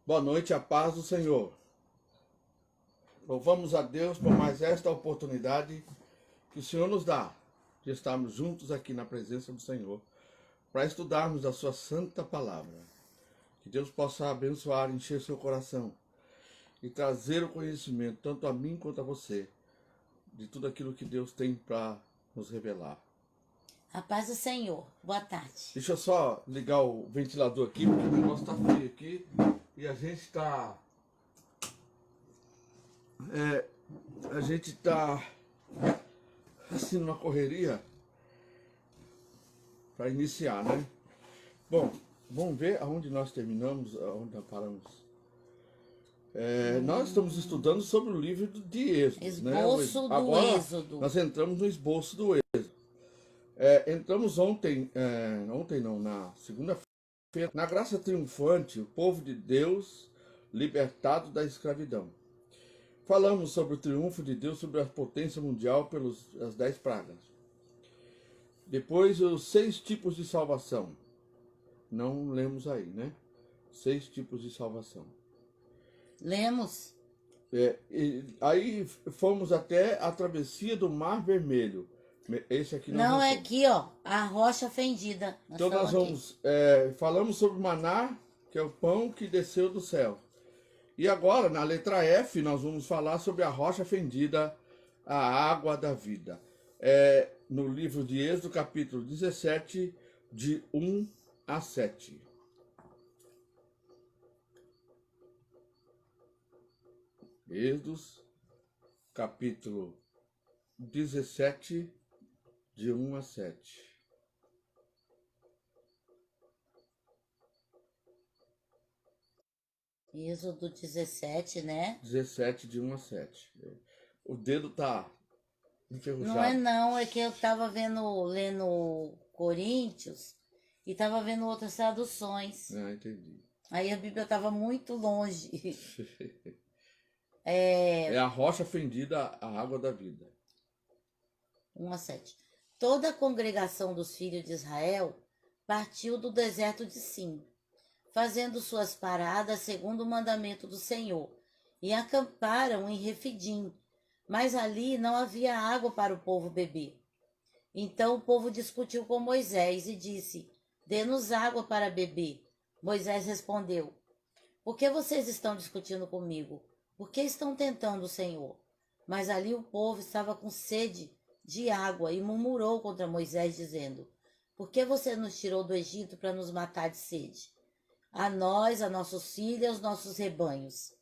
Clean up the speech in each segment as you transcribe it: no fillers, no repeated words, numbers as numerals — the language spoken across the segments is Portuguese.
Boa noite, a paz do Senhor. Louvamos a Deus por mais esta oportunidade que o Senhor nos dá de estarmos juntos aqui na presença do Senhor para estudarmos a sua santa palavra. Que Deus possa abençoar, encher seu coração e trazer o conhecimento, tanto a mim quanto a você, de tudo aquilo que Deus tem para nos revelar. A paz do Senhor. Boa tarde. Deixa eu só ligar o ventilador aqui, porque o negócio tá frio aqui e a gente tá assim numa correria para iniciar, né? Bom, vamos ver aonde nós terminamos, aonde nós paramos. Nós estamos estudando sobre o livro de Êxodo, Esboço né? do Êxodo. Nós entramos no esboço do Êxodo. Entramos na segunda-feira, na graça triunfante, o povo de Deus libertado da escravidão. Falamos sobre o triunfo de Deus sobre a potência mundial pelas 10 pragas. Depois, os 6 tipos de salvação. Não lemos aí, né? 6 tipos de salvação. Lemos. Aí fomos até a travessia do Mar Vermelho. Esse aqui não é aqui, ó, a rocha fendida. Então nós vamos, falamos sobre o maná, que é o pão que desceu do céu. E agora, na letra F, nós vamos falar sobre a rocha fendida, a água da vida. No livro de Êxodo, capítulo 17, de 1 a 7. Êxodo, capítulo 17, de 1 a 7. Êxodo 17, né? 17, de 1 a 7. O dedo tá enferrujado. Não, é que eu tava lendo Coríntios e tava vendo outras traduções. Ah, entendi. Aí a Bíblia tava muito longe. É a rocha fendida, a água da vida. 1 a 7. Toda a congregação dos filhos de Israel partiu do deserto de Sim, fazendo suas paradas segundo o mandamento do Senhor, e acamparam em Refidim, mas ali não havia água para o povo beber. Então o povo discutiu com Moisés e disse: dê-nos água para beber. Moisés respondeu: por que vocês estão discutindo comigo? Por que estão tentando o Senhor? Mas ali o povo estava com sede de água e murmurou contra Moisés, dizendo: por que você nos tirou do Egito para nos matar de sede? A nós, a nossos filhos e aos nossos rebanhos.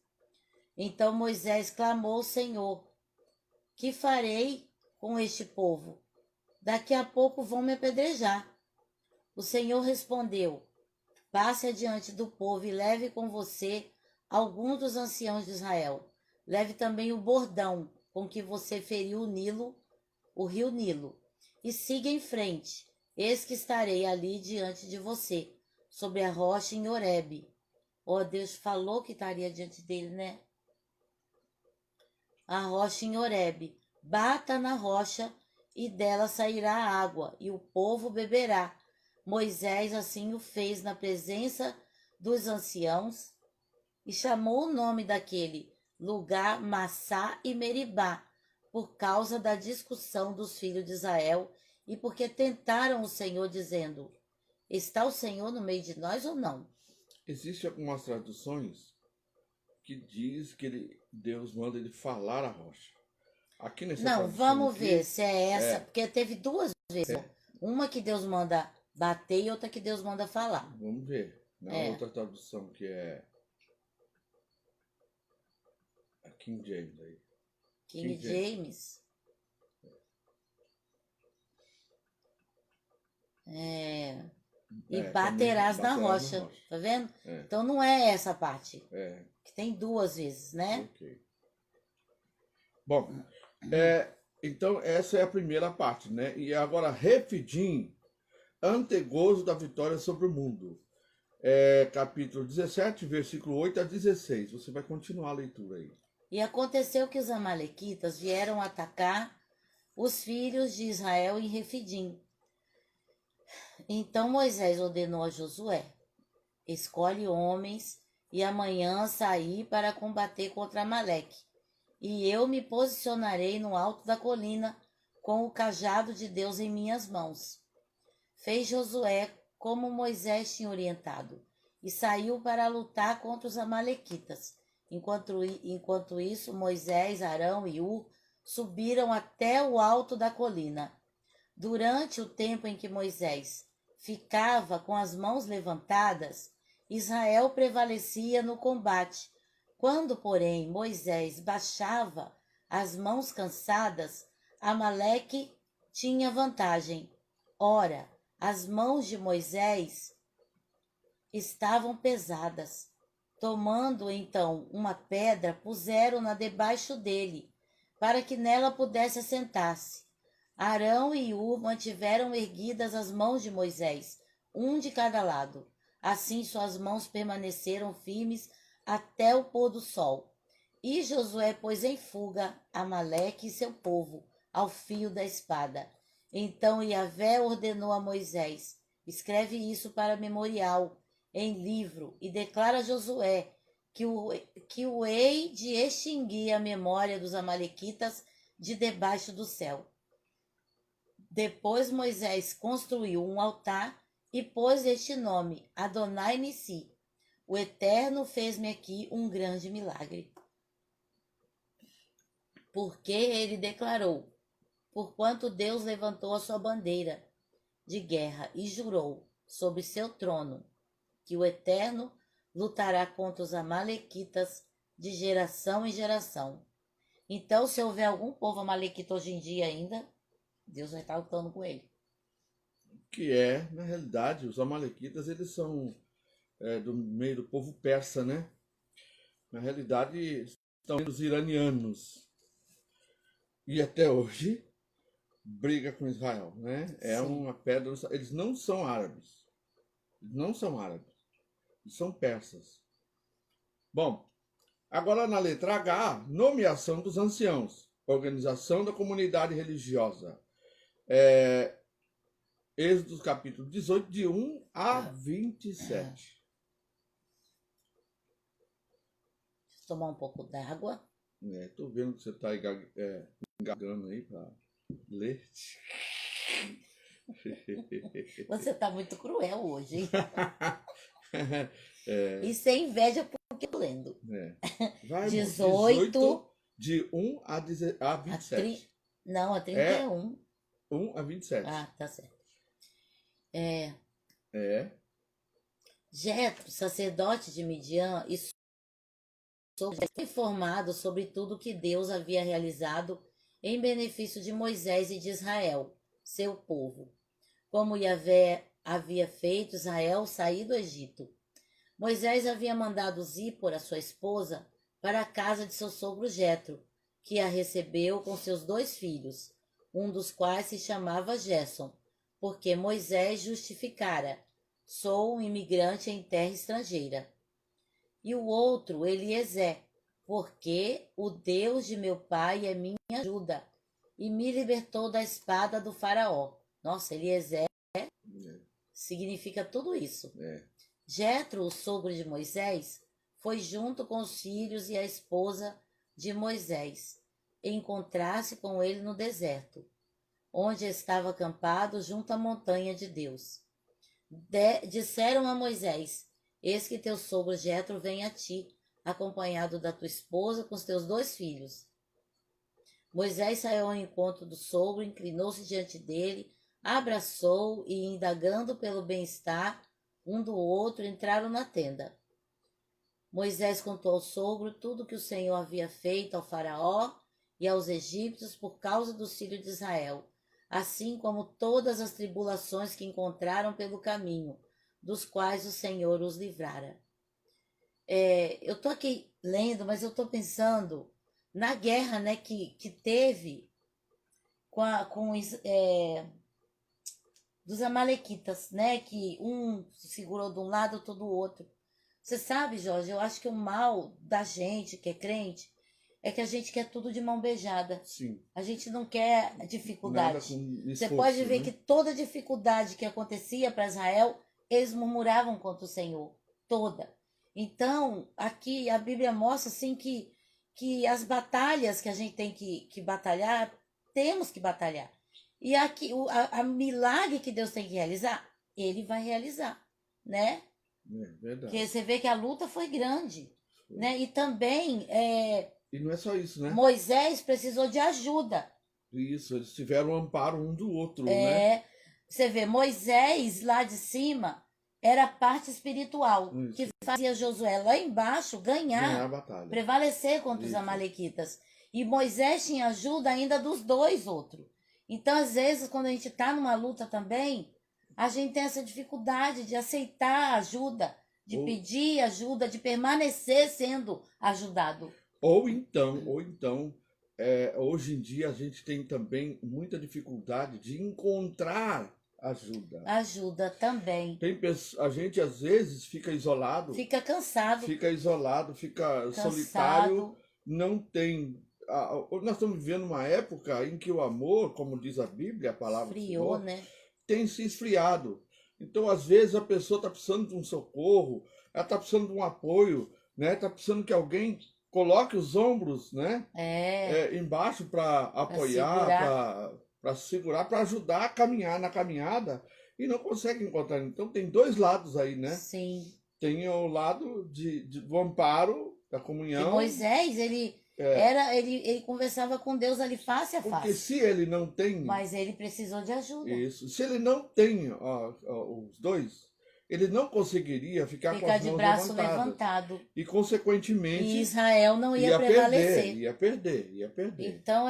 Então Moisés clamou ao Senhor: que farei com este povo? Daqui a pouco vão me apedrejar. O Senhor respondeu: passe adiante do povo e leve com você alguns dos anciãos de Israel. Leve também o bordão com que você feriu o rio Nilo, e siga em frente. Eis que estarei ali diante de você, sobre a rocha em Horebe. Deus falou que estaria diante dele, né? A rocha em Horebe. Bata na rocha e dela sairá água, e o povo beberá. Moisés assim o fez na presença dos anciãos e chamou o nome daquele lugar Massá e Meribá, por causa da discussão dos filhos de Israel e porque tentaram o Senhor, dizendo: está o Senhor no meio de nós ou não? Existem algumas traduções que diz que Deus manda ele falar a rocha. Aqui nessa Não, vamos aqui, ver se é essa, porque teve duas vezes. Uma que Deus manda bater e outra que Deus manda falar. Vamos ver. Na outra tradução que é a King James aí. King James. E baterás na rocha. Tá vendo? Então não é essa parte. Que tem duas vezes, né? Ok. Bom, então essa é a primeira parte, né? E agora, Refidim, antegozo da vitória sobre o mundo. Capítulo 17, versículo 8 a 16. Você vai continuar a leitura aí. E aconteceu que os amalequitas vieram atacar os filhos de Israel em Refidim. Então Moisés ordenou a Josué: escolhe homens e amanhã saí para combater contra Amaleque. E eu me posicionarei no alto da colina com o cajado de Deus em minhas mãos. Fez Josué como Moisés tinha orientado e saiu para lutar contra os amalequitas. Enquanto isso, Moisés, Arão e Hur subiram até o alto da colina. Durante o tempo em que Moisés ficava com as mãos levantadas, Israel prevalecia no combate. Quando, porém, Moisés baixava as mãos cansadas, Amaleque tinha vantagem. Ora, as mãos de Moisés estavam pesadas. Tomando então uma pedra, puseram-na debaixo dele, para que nela pudesse assentar-se. Arão e Hur mantiveram erguidas as mãos de Moisés, um de cada lado. Assim suas mãos permaneceram firmes até o pôr do sol. E Josué pôs em fuga Amaleque e seu povo ao fio da espada. Então Yahvé ordenou a Moisés: escreve isso para memorial em livro e declara a Josué que o hei de extinguir a memória dos amalequitas de debaixo do céu. Depois Moisés construiu um altar e pôs este nome, Adonai Nissi. O Eterno fez-me aqui um grande milagre. Porque ele declarou: porquanto Deus levantou a sua bandeira de guerra e jurou sobre seu trono que o Eterno lutará contra os amalequitas de geração em geração. Então, se houver algum povo amalequita hoje em dia ainda, Deus vai estar lutando com ele. Que é, na realidade, os amalequitas, eles são do meio do povo persa, né? Na realidade, estão os iranianos. E até hoje, briga com Israel, né? É Sim. uma pedra. Eles não são árabes. Eles não são árabes. Eles são persas. Bom, agora na letra H, nomeação dos anciãos, organização da comunidade religiosa. Êxodo capítulo 18, de 1 a 27. Deixa eu tomar um pouco d'água. Tô vendo que você está engasgando aí para ler. Você tá muito cruel hoje, hein? Isso é inveja porque eu tô lendo. Vai, 18 de 1 a 27. Não, a 31. 1 a 27. Ah, tá certo. Jetro, sacerdote de Midian, e foi informado sobre tudo que Deus havia realizado em benefício de Moisés e de Israel, seu povo. Como Yahvé havia feito Israel sair do Egito. Moisés havia mandado Zípora, sua esposa, para a casa de seu sogro Jetro, que a recebeu com seus 2 filhos, um dos quais se chamava Gerson, porque Moisés justificara: sou um imigrante em terra estrangeira. E o outro, Eliezer, porque o Deus de meu pai é minha ajuda, e me libertou da espada do faraó. Nossa, Eliezer significa tudo isso. Jetro, o sogro de Moisés, foi junto com os filhos e a esposa de Moisés, encontrar-se com ele no deserto, onde estava acampado junto à montanha de Deus. Disseram a Moisés: eis que teu sogro Jetro vem a ti, acompanhado da tua esposa com os teus 2 filhos. Moisés saiu ao encontro do sogro, inclinou-se diante dele, abraçou e, indagando pelo bem-estar um do outro, entraram na tenda. Moisés contou ao sogro tudo que o Senhor havia feito ao faraó e aos egípcios por causa dos filhos de Israel, assim como todas as tribulações que encontraram pelo caminho, dos quais o Senhor os livrara. Eu estou aqui lendo, mas eu estou pensando na guerra, né, que teve dos amalequitas, né, que um segurou de um lado, outro do outro. Você sabe, Jorge, eu acho que o mal da gente que é crente é que a gente quer tudo de mão beijada. Sim. A gente não quer dificuldade. Nada com esforço, você pode ver, né? que toda dificuldade que acontecia para Israel, eles murmuravam contra o Senhor. toda. Então, aqui a Bíblia mostra assim que as batalhas que a gente tem que batalhar, temos que batalhar. E aqui a milagre que Deus tem que realizar, ele vai realizar, né? É verdade. Porque você vê que a luta foi grande, Foi. né? E também E não é só isso, né? Moisés precisou de ajuda. Isso, eles tiveram o amparo um do outro, né? Você vê, Moisés lá de cima era a parte espiritual, Isso. que fazia Josué lá embaixo Ganhar a ganhar, batalha. prevalecer contra os Isso. amalequitas. E Moisés tinha ajuda ainda dos dois outros. Então, às vezes, quando a gente está numa luta também, a gente tem essa dificuldade de aceitar ajuda, de pedir ajuda, de permanecer sendo ajudado. Ou então, hoje em dia a gente tem também muita dificuldade de encontrar ajuda. Ajuda também. A gente às vezes fica isolado, Fica cansado. fica solitário, não tem. Nós estamos vivendo uma época em que o amor, como diz a Bíblia, a palavra do Esfriou, Senhor, né? tem se esfriado. Então, às vezes, a pessoa está precisando de um socorro, ela está precisando de um apoio, né? Está precisando que alguém coloque os ombros, né? Embaixo para apoiar, para segurar, para ajudar a caminhar na caminhada e não consegue encontrar. Então, tem dois lados aí, né? Sim. Tem o lado do amparo, da comunhão. E Moisés, ele conversava com Deus ali face a face. Porque se ele não tem... Mas ele precisou de ajuda. Isso. Se ele não tem os dois, ele não conseguiria ficar com as de mãos braço levantadas. levantado. E, consequentemente... E Israel não ia prevalecer. Ia perder. Então,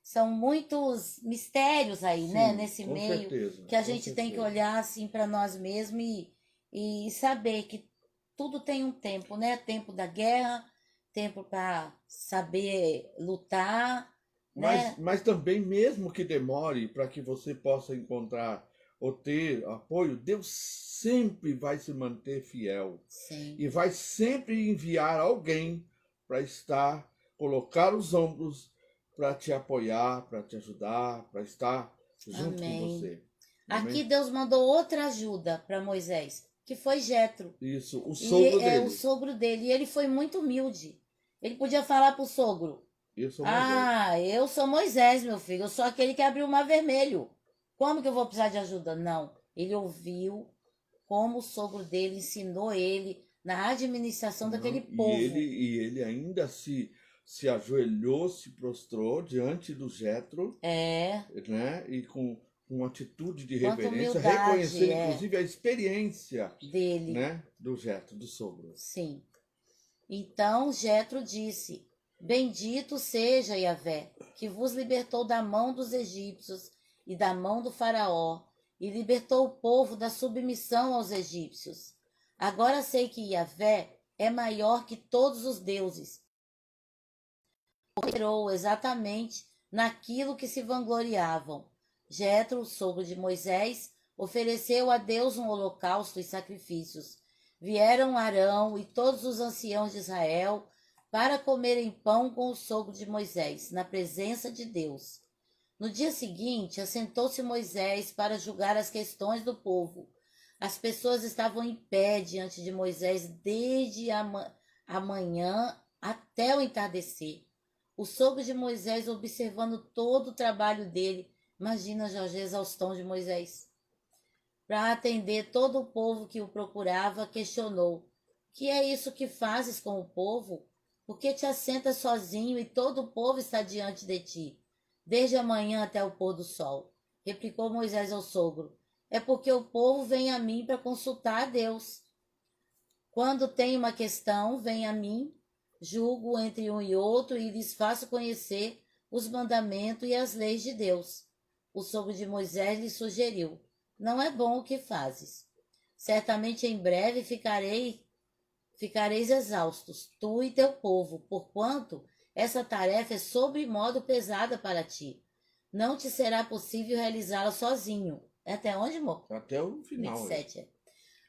são muitos mistérios aí, Sim, né? Nesse com meio. certeza, Que a gente tem que olhar assim para nós mesmos e saber que tudo tem um tempo, né? Tempo da guerra, tempo para saber lutar, né? Mas também, mesmo que demore para que você possa encontrar ou ter apoio, Deus sempre vai se manter fiel. Sim. E vai sempre enviar alguém para colocar os ombros, para te apoiar, para te ajudar, para estar junto com você. Amém? Aqui Deus mandou outra ajuda para Moisés, que foi Jetro. Isso, o sogro dele. O sogro dele. E ele foi muito humilde. Ele podia falar pro sogro: eu sou Moisés. Eu sou Moisés, meu filho. Eu sou aquele que abriu o mar vermelho. Como que eu vou precisar de ajuda? Não. Ele ouviu como o sogro dele ensinou ele na administração daquele povo. E ele ainda se ajoelhou, se prostrou diante do Jetro. Né? E com uma atitude de reverência, reconhecer inclusive a experiência dele, né? Do Jetro, do sogro. Sim. Então Jetro disse: Bendito seja Yahvé, que vos libertou da mão dos egípcios e da mão do faraó, e libertou o povo da submissão aos egípcios. Agora sei que Yahvé é maior que todos os deuses. Operou exatamente naquilo que se vangloriavam. Jetro, o sogro de Moisés, ofereceu a Deus um holocausto e sacrifícios. Vieram Arão e todos os anciãos de Israel para comerem pão com o sogro de Moisés, na presença de Deus. No dia seguinte, assentou-se Moisés para julgar as questões do povo. As pessoas estavam em pé diante de Moisés desde a manhã até o entardecer. O sogro de Moisés observando todo o trabalho dele. Imagina, Jorge, a exaustão de Moisés. Para atender todo o povo que o procurava, questionou: Que é isso que fazes com o povo? Por que te assentas sozinho e todo o povo está diante de ti, desde a manhã até o pôr do sol? Replicou Moisés ao sogro: É porque o povo vem a mim para consultar a Deus. Quando tem uma questão, vem a mim, julgo entre um e outro e lhes faço conhecer os mandamentos e as leis de Deus. O sogro de Moisés lhe sugeriu: Não é bom o que fazes. Certamente em breve ficareis exaustos, tu e teu povo, porquanto essa tarefa é sobremodo pesada para ti. Não te será possível realizá-la sozinho. Até onde, amor? Até o final. 27.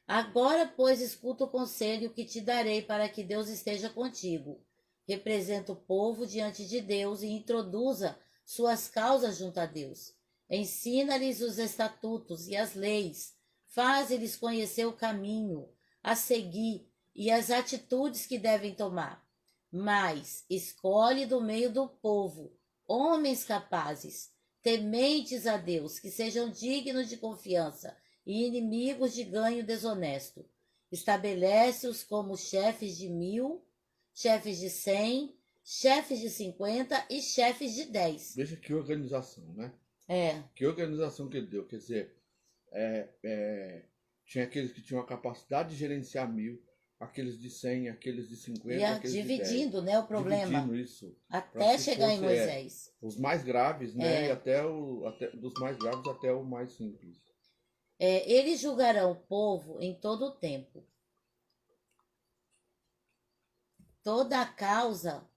Agora, pois, escuta o conselho que te darei para que Deus esteja contigo. Representa o povo diante de Deus e introduza suas causas junto a Deus. Ensina-lhes os estatutos e as leis. Faze-lhes conhecer o caminho. a seguir e as atitudes que devem tomar, mas escolhe do meio do povo homens capazes, tementes a Deus, que sejam dignos de confiança e inimigos de ganho desonesto. Estabelece-os como chefes de 1.000, chefes de 100, chefes de 50 e chefes de 10. Veja que organização, né? É, Que organização que ele deu. Quer dizer, tinha aqueles que tinham a capacidade de gerenciar 1.000, aqueles de 100, aqueles de 50, ia aqueles de 10. dividindo, né, o problema, Dividindo isso. até que chegar em fosse, Moisés. os mais graves, né? É. E até dos mais graves até o mais simples. Eles julgarão o povo em todo o tempo. Toda a causa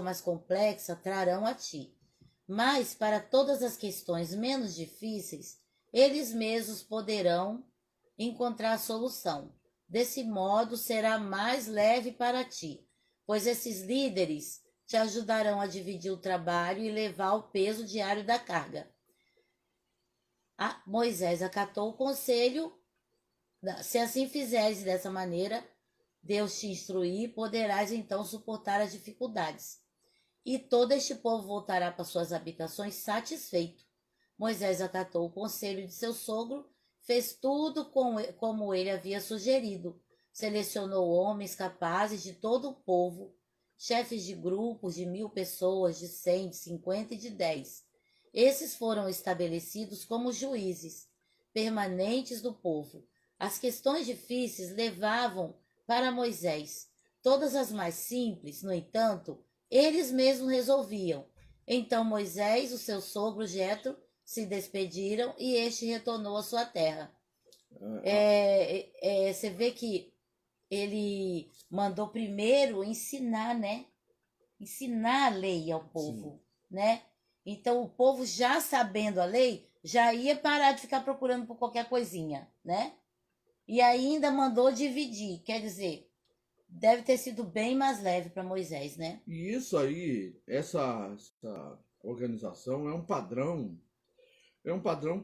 mais complexa trarão a ti. Mas para todas as questões menos difíceis, eles mesmos poderão encontrar solução. Desse modo será mais leve para ti, pois esses líderes te ajudarão a dividir o trabalho e levar o peso diário da carga. Moisés acatou o conselho. Se assim fizeres dessa maneira, Deus te instruir, poderás então suportar as dificuldades. E todo este povo voltará para suas habitações satisfeito. Moisés acatou o conselho de seu sogro, fez tudo como ele havia sugerido. Selecionou homens capazes de todo o povo, chefes de grupos de 1.000 pessoas, de 100, de 50 e de 10. Esses foram estabelecidos como juízes permanentes do povo. As questões difíceis levavam para Moisés. Todas as mais simples, no entanto, eles mesmos resolviam. Então Moisés, o seu sogro Jetro, se despediram e este retornou à sua terra. Você vê que ele mandou primeiro ensinar, né? Ensinar a lei ao povo, né? Então o povo, já sabendo a lei, já ia parar de ficar procurando por qualquer coisinha, né? E ainda mandou dividir, quer dizer, deve ter sido bem mais leve para Moisés, né? E isso aí, essa organização é um padrão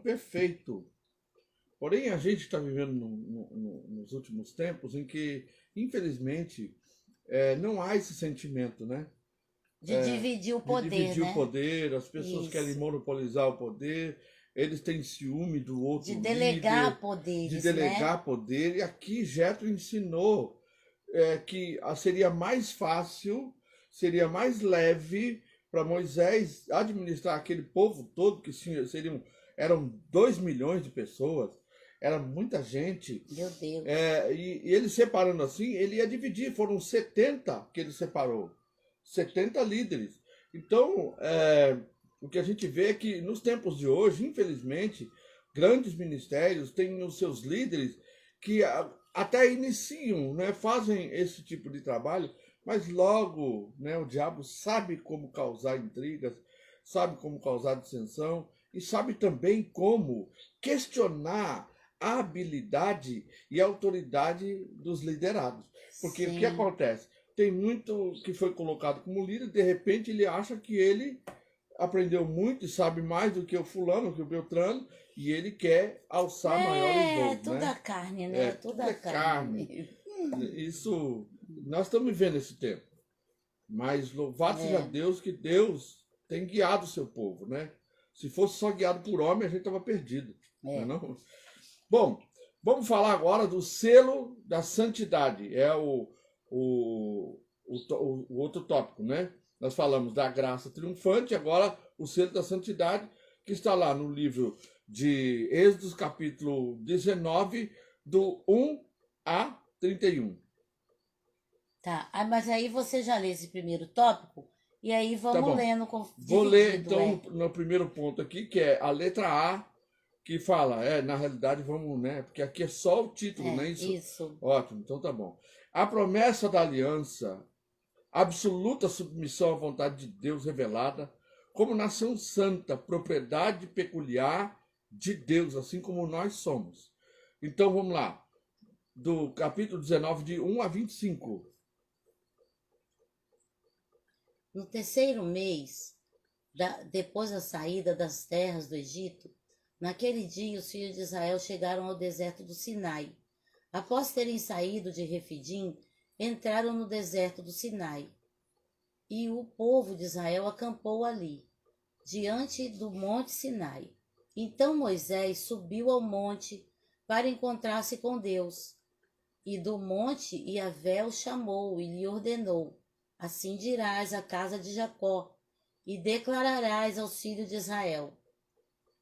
perfeito. Porém, a gente está vivendo nos últimos tempos em que, infelizmente, não há esse sentimento, né? De dividir o poder, de dividir né? o poder, as pessoas Isso. querem monopolizar o poder, eles têm ciúme do outro De delegar líder, poderes, de delegar né? poder. E aqui Jetro ensinou que seria mais fácil, seria mais leve para Moisés administrar aquele povo todo, que eram 2 milhões de pessoas, era muita gente. Meu Deus. E ele separando assim, ele ia dividir, foram 70 que ele separou, 70 líderes. Então, o que a gente vê é que nos tempos de hoje, infelizmente, grandes ministérios têm os seus líderes que até iniciam, né, fazem esse tipo de trabalho, mas logo, né, o diabo sabe como causar intrigas, sabe como causar dissensão e sabe também como questionar a habilidade e a autoridade dos liderados. Porque o que acontece? Tem muito que foi colocado como líder, de repente ele acha que ele aprendeu muito e sabe mais do que o fulano, que o Beltrano, e ele quer alçar maiores voos, tudo né? a carne, né? Tudo a carne. Isso, nós estamos vivendo esse tempo. Mas louvado seja Deus, que Deus tem guiado o seu povo, né? Se fosse só guiado por homem, a gente estava perdido. Não? Bom, vamos falar agora do selo da santidade. É o outro tópico, né? Nós falamos da graça triunfante, agora o selo da santidade, que está lá no livro de Êxodo, capítulo 19, do 1 a 31. Tá, mas aí você já lê esse primeiro tópico, e aí vamos lendo com Vou ler, então, no primeiro ponto aqui, que é a letra A, que fala, na realidade, vamos, né? Porque aqui é só o título, não é isso? Isso. Ótimo, então tá bom. A promessa da aliança, absoluta submissão à vontade de Deus revelada, como nação santa, propriedade peculiar de Deus, assim como nós somos. Então vamos lá, do capítulo 19, de 1 a 25. No terceiro mês, depois da saída das terras do Egito, Naquele dia, os filhos de Israel chegaram ao deserto do Sinai. Após terem saído de Refidim, entraram no deserto do Sinai. E o povo de Israel acampou ali, diante do monte Sinai. Então Moisés subiu ao monte para encontrar-se com Deus. E do monte Yahvé o chamou e lhe ordenou: assim dirás à casa de Jacó, e declararás aos filhos de Israel: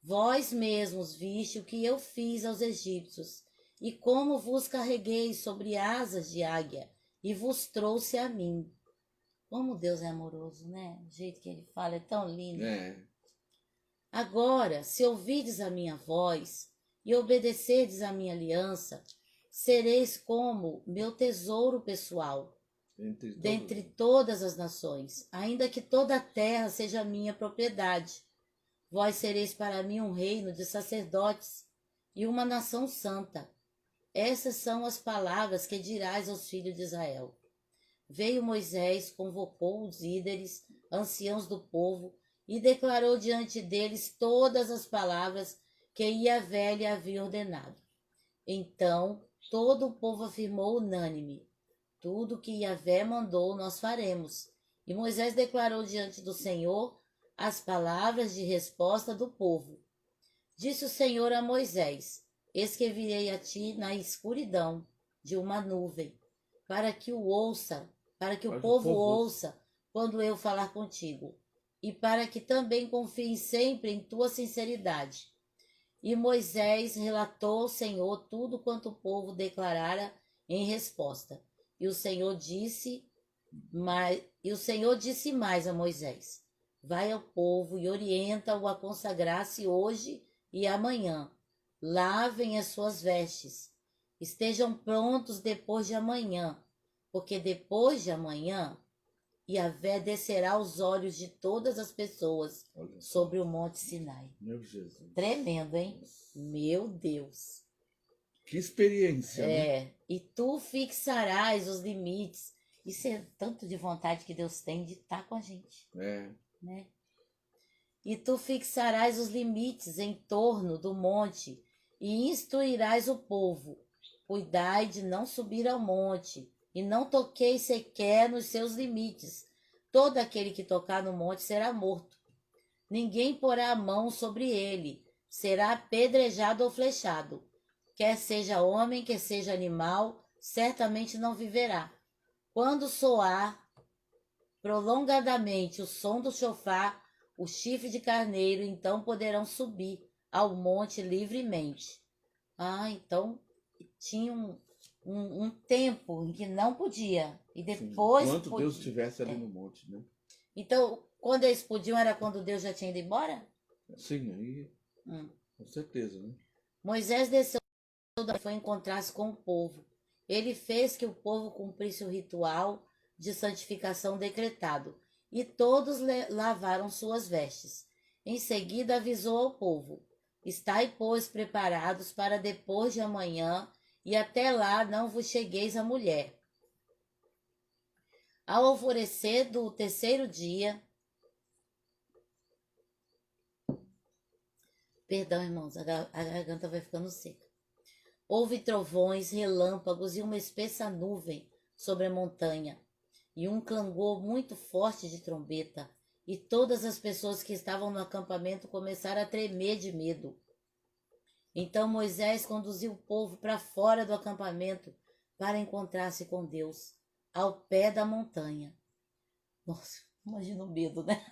vós mesmos viste o que eu fiz aos egípcios, e como vos carreguei sobre asas de águia, e vos trouxe a mim. Como Deus é amoroso, né? O jeito que ele fala é tão lindo. Agora, se ouvides a minha voz e obedecerdes à minha aliança, sereis como meu tesouro pessoal dentre todas as nações, ainda que toda a terra seja minha propriedade. Vós sereis para mim um reino de sacerdotes e uma nação santa. Essas são as palavras que dirás aos filhos de Israel. Veio Moisés, convocou os líderes, anciãos do povo, e declarou diante deles todas as palavras que Yahvé lhe havia ordenado. Então todo o povo afirmou unânime: tudo que Yahvé mandou nós faremos. E Moisés declarou diante do Senhor as palavras de resposta do povo. Disse o Senhor a Moisés: eis que virei a ti na escuridão de uma nuvem, para que o povo ouça quando eu falar contigo, e para que também confiem sempre em tua sinceridade. E Moisés relatou ao Senhor tudo quanto o povo declarara em resposta. E o Senhor disse mais a Moisés: vai ao povo e orienta-o a consagrar-se hoje e amanhã. Lavem as suas vestes. Estejam prontos depois de amanhã, porque depois de amanhã Yahvé descerá os olhos de todas as pessoas sobre o monte Sinai. Meu Jesus. Tremendo, hein? Meu Deus. Que experiência, né? E tu fixarás os limites. Isso é tanto de vontade que Deus tem de estar com a gente. Né? E tu fixarás os limites em torno do monte e instruirás o povo. Cuidai de não subir ao monte e não toqueis sequer nos seus limites. Todo aquele que tocar no monte será morto. Ninguém porá a mão sobre ele, será apedrejado ou flechado. Quer seja homem, quer seja animal, certamente não viverá. Quando soar prolongadamente o som do chofar, o chifre de carneiro, então poderão subir ao monte livremente. Então tinha um tempo em que não podia. E depois. Enquanto podia. Deus estivesse ali no monte, né? Então, quando eles podiam, era quando Deus já tinha ido embora? Sim, aí. Com certeza, né? Moisés desceu e foi encontrar-se com o povo. Ele fez que o povo cumprisse o ritual de santificação decretado, e todos lavaram suas vestes. Em seguida avisou ao povo: estai, pois, preparados para depois de amanhã, e até lá não vos chegueis a mulher. Ao alvorecer do terceiro dia... Perdão, irmãos, a garganta vai ficando seca. Houve trovões, relâmpagos e uma espessa nuvem sobre a montanha, e um clangor muito forte de trombeta, e todas as pessoas que estavam no acampamento começaram a tremer de medo. Então Moisés conduziu o povo para fora do acampamento para encontrar-se com Deus, ao pé da montanha. Nossa, imagina o medo, né?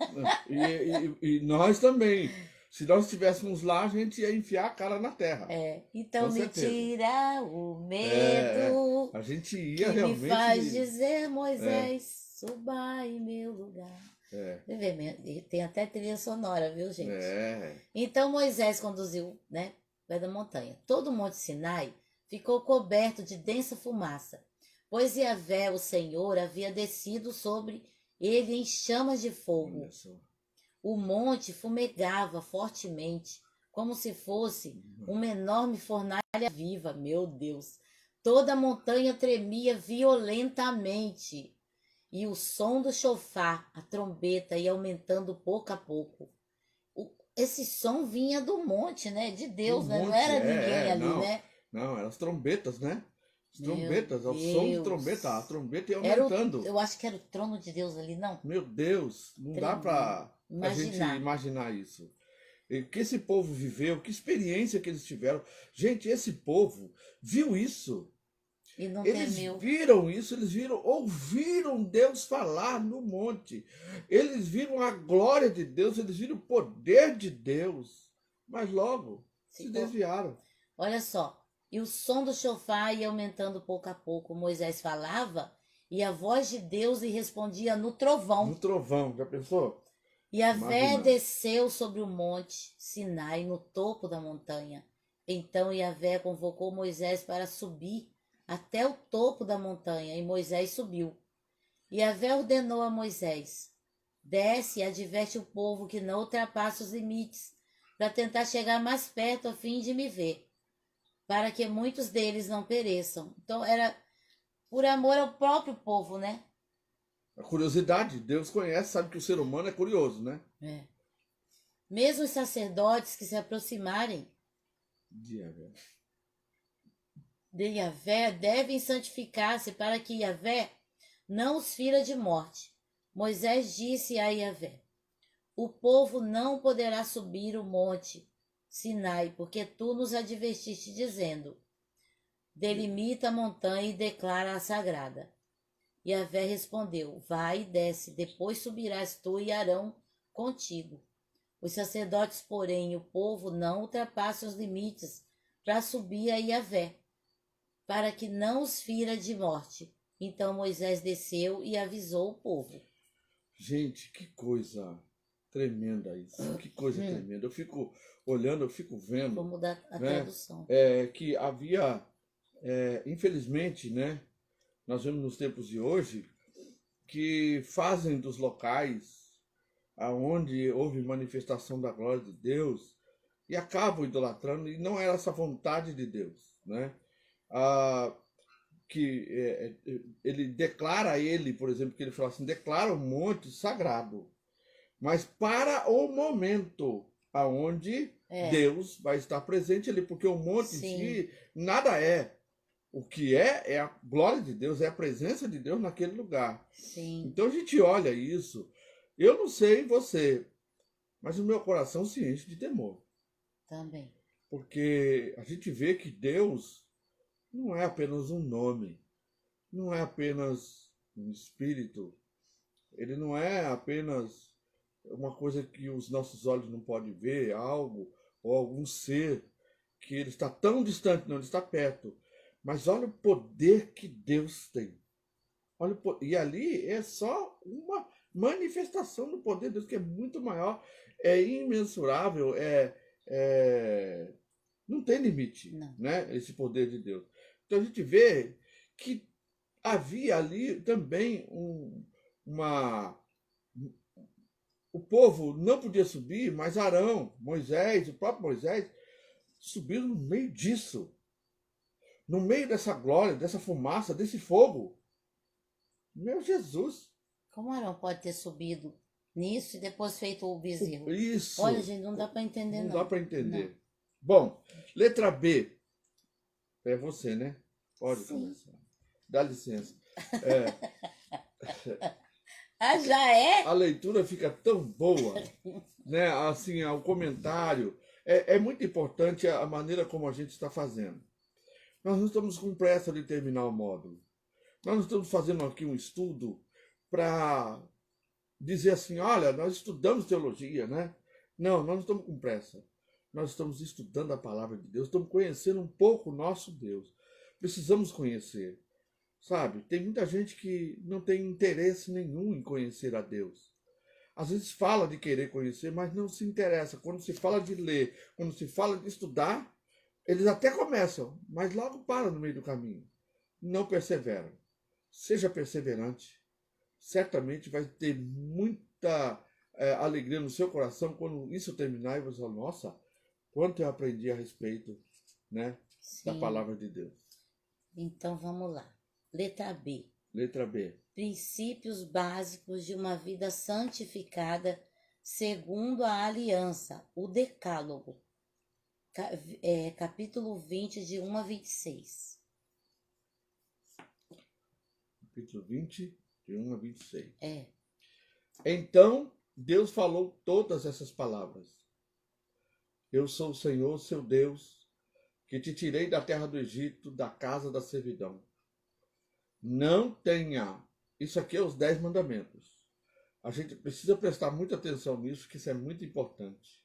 E nós também. Se nós estivéssemos lá, a gente ia enfiar a cara na terra. Então me tira o medo. A gente ia que realmente... me faz dizer, Moisés, suba em meu lugar. Tem até trilha sonora, viu, gente? Então Moisés conduziu, né, pé da montanha. Todo o monte Sinai ficou coberto de densa fumaça, pois Yahvé, o Senhor, havia descido sobre ele em chamas de fogo. O monte fumegava fortemente, como se fosse uma enorme fornalha viva. Meu Deus! Toda a montanha tremia violentamente, e o som do chofar, a trombeta, ia aumentando pouco a pouco. esse som vinha do monte, né? De Deus, Um né? Não monte, era ninguém ali, não. né? Não, eram as trombetas, né? As Meu trombetas, o som de trombeta, a Deus. trombeta ia Era o, aumentando. eu acho que era o trono de Deus ali, não? Meu Deus, não dá Tremendo. pra gente Imaginar. imaginar isso. E o que esse povo viveu, que experiência que eles tiveram. Gente, esse povo viu isso. E não Eles temeu. viram isso, eles ouviram Deus falar no monte. Eles viram a glória de Deus, eles viram o poder de Deus. Mas logo se Ficou. desviaram. Olha só. E o som do chofar ia aumentando pouco a pouco. Moisés falava e a voz de Deus lhe respondia no No trovão. trovão, já pensou? Yahvé Imagina. desceu sobre o monte Sinai, no topo da montanha. Então Yahvé convocou Moisés para subir até o topo da montanha, e Moisés subiu. Yahvé ordenou a Moisés: desce e adverte o povo que não ultrapasse os limites, para tentar chegar mais perto a fim de me ver, para que muitos deles não pereçam. Então era por amor ao próprio povo, né? A curiosidade, Deus conhece, sabe que o ser humano é curioso, né? É. Mesmo os sacerdotes que se aproximarem Diabo. de Yahvé devem santificar-se para que Yahvé não os fira de morte. Moisés disse a Yahvé: o povo não poderá subir o monte Sinai, porque tu nos advertiste dizendo: delimita a montanha e declara-a sagrada. Yahvé respondeu: vai e desce, depois subirás tu e Arão contigo. Os sacerdotes, porém, e o povo não ultrapassam os limites para subir a Yahvé, para que não os fira de morte. Então Moisés desceu e avisou o povo. Gente, que coisa tremenda isso. Que coisa tremenda. Eu fico olhando, eu fico vendo, Vou mudar a né? tradução. Que havia, infelizmente, né? Nós vemos nos tempos de hoje que fazem dos locais aonde houve manifestação da glória de Deus e acabam idolatrando, e não era essa vontade de Deus, né? Ah, ele declara ele, por exemplo, que ele fala assim, declara o monte sagrado, mas para o momento aonde Deus vai estar presente ali, porque o monte em si nada é. O que é a glória de Deus, é a presença de Deus naquele lugar. Sim. Então a gente olha isso. Eu não sei você, mas o meu coração se enche de temor. Também. Porque a gente vê que Deus não é apenas um nome, não é apenas um espírito, ele não é apenas uma coisa que os nossos olhos não podem ver, algo ou algum ser que ele está tão distante, não, ele está perto. Mas olha o poder que Deus tem. Olha, e ali é só uma manifestação do poder de Deus que é muito maior, é imensurável, não tem limite, Não. né? Esse poder de Deus. Então a gente vê que havia ali também uma. O povo não podia subir, mas Arão, Moisés, o próprio Moisés, subiram no meio disso. No meio dessa glória, dessa fumaça, desse fogo. Meu Jesus! Como Arão pode ter subido nisso e depois feito o bezerro? Isso! Olha, gente, não dá para entender, não. Não dá para entender. Bom, letra B. É você, né? Pode começar. Dá licença. Ah, já é? A leitura fica tão boa, né? Assim, o comentário. É muito importante a maneira como a gente está fazendo. Nós não estamos com pressa de terminar o módulo. Nós não estamos fazendo aqui um estudo para dizer assim, olha, nós estudamos teologia, né? Não, nós não estamos com pressa. Nós estamos estudando a palavra de Deus, estamos conhecendo um pouco o nosso Deus. Precisamos conhecer, sabe? Tem muita gente que não tem interesse nenhum em conhecer a Deus. Às vezes fala de querer conhecer, mas não se interessa. Quando se fala de ler, quando se fala de estudar, eles até começam, mas logo param no meio do caminho. Não perseveram. Seja perseverante. Certamente vai ter muita alegria no seu coração quando isso terminar e você falar, nossa, quanto eu aprendi a respeito, né, da palavra de Deus. Então vamos lá. Letra B. Letra B. Princípios básicos de uma vida santificada segundo a aliança, o Decálogo, capítulo 20, de 1 a 26. Capítulo 20, de 1 a 26. É. Então Deus falou todas essas palavras. Eu sou o Senhor, seu Deus, que te tirei da terra do Egito, da casa da servidão. Não tenha... Isso aqui é os 10 mandamentos. A gente precisa prestar muita atenção nisso, que isso é muito importante.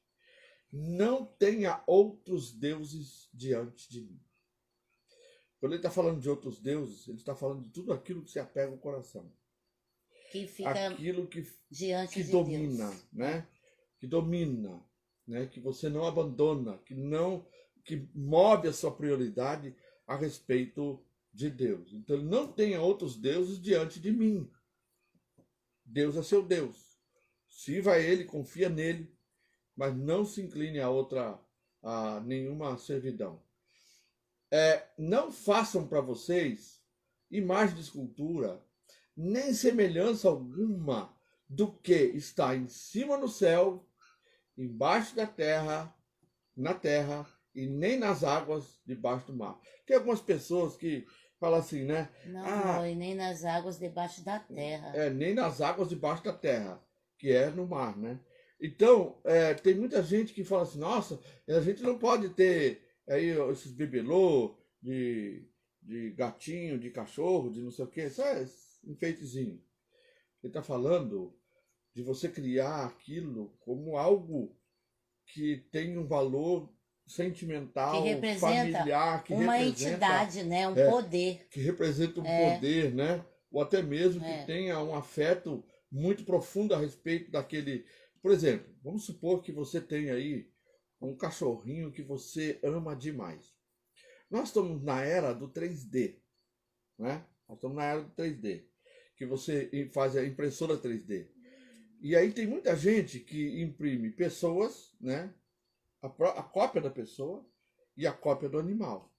Não tenha outros deuses diante de mim. Quando ele está falando de outros deuses, ele está falando de tudo aquilo que se apega ao coração. Que fica aquilo que diante de domina, Deus. né? Que domina, né? Que você não abandona, que move a sua prioridade a respeito de Deus. Então não tenha outros deuses diante de mim. Deus é seu Deus. Sirva a Ele, confia nele, mas não se incline a nenhuma servidão. Não façam para vocês imagem de escultura, nem semelhança alguma do que está em cima no céu, embaixo da terra, na terra, e nem nas águas debaixo do mar. Tem algumas pessoas que falam assim, né? Não, e nem nas águas debaixo da terra. Nem nas águas debaixo da terra, que é no mar, né? Então, tem muita gente que fala assim, nossa, a gente não pode ter aí esses bibelô de gatinho, de cachorro, de não sei o que, isso é enfeitezinho. Ele está falando de você criar aquilo como algo que tem um valor sentimental, que representa familiar, que uma representa entidade, né? Um poder. que representa um poder, né? Ou até mesmo que tenha um afeto muito profundo a respeito daquele... Por exemplo, vamos supor que você tem aí um cachorrinho que você ama demais. Nós estamos na era do 3D, né? Nós estamos na era do 3D, que você faz a impressora 3D. E aí tem muita gente que imprime pessoas, né? A cópia da pessoa e a cópia do animal.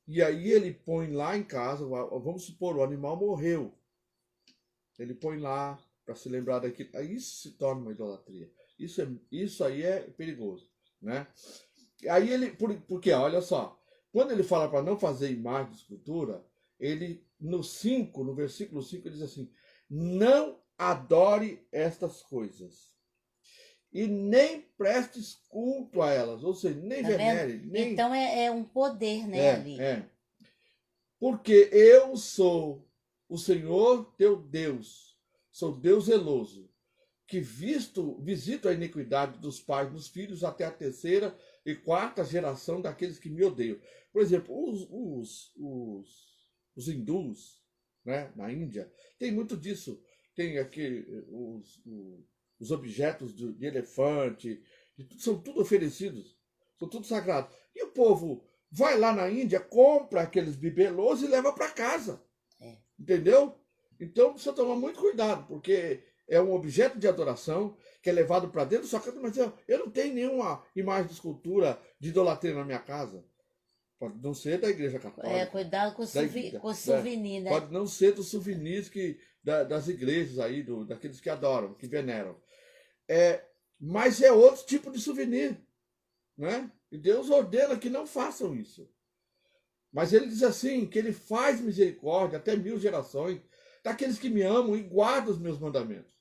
E aí ele põe lá em casa, vamos supor, o animal morreu. Ele põe lá para se lembrar daquilo. Aí isso se torna uma idolatria. Isso aí é perigoso, né? Aí ele, porque olha só, quando ele fala para não fazer imagem de escultura, ele no versículo 5, ele diz assim: não adore estas coisas e nem prestes culto a elas, ou seja, nem venere. Nem... Então é um poder, né, ali. Porque eu sou o Senhor teu Deus, sou Deus zeloso, que visito a iniquidade dos pais dos filhos até a 3ª e 4ª geração daqueles que me odeiam. Por exemplo, os hindus, né, na Índia, tem muito disso. Tem aqui os objetos de elefante, são tudo oferecidos, são tudo sagrados. E o povo vai lá na Índia, compra aqueles bibelôs e leva para casa. Entendeu? Então precisa tomar muito cuidado, porque é um objeto de adoração que é levado para dentro, só que mas eu não tenho nenhuma imagem de escultura de idolatria na minha casa. Pode não ser da igreja católica. Cuidado com o souvenir, né? Pode não ser dos souvenirs das igrejas aí, daqueles que adoram, que veneram. Mas é outro tipo de souvenir, né? E Deus ordena que não façam isso. Mas ele diz assim, que ele faz misericórdia até 1000 gerações daqueles que me amam e guardam os meus mandamentos.